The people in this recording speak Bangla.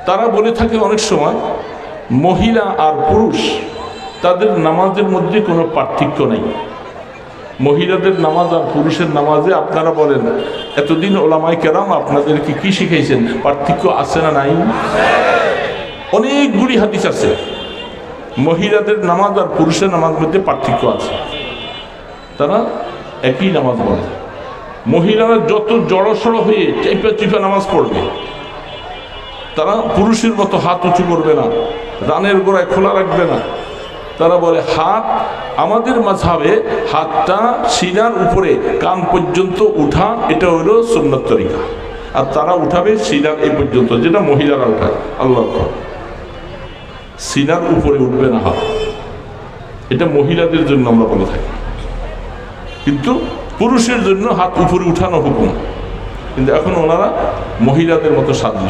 তারা বলে থাকে অনেক সময় মহিলা আর পুরুষ তাদের নামাজের মধ্যে কোনো পার্থক্য নেই। মহিলাদের নামাজ আর পুরুষের নামাজে আপনারা বলেন, এতদিন ওলামায়ে কেরাম আপনাদেরকে কি শিখাইছেন? পার্থক্য আছে না নাই? অনেকগুলি হাদিস আছে মহিলাদের নামাজ আর পুরুষের নামাজ মধ্যে পার্থক্য আছে। তারা একই নামাজ পড়ে। মহিলারা যত জড়সড় হয়ে চেপে চেপে নামাজ পড়বে, তারা পুরুষের মতো হাত উঁচু করবে না, রানের গোড়ায় খোলা রাখবে না। তারা বলে হাত, আমাদের মাযহাবে হাতটা সিনার উপরে কান পর্যন্ত উঠা, এটা হলো সুন্নাত তরিকা। আর তারা উঠাবে সিনার এই পর্যন্ত, যেটা মহিলারা উঠায়। আল্লাহ, সিনার উপরে উঠবে না হাত, এটা মহিলাদের জন্য আমরা বলে থাকি। কিন্তু পুরুষের জন্য হাত উপরে উঠানো হুকুম। কিন্তু এখন ওনারা মহিলাদের মতো সাজ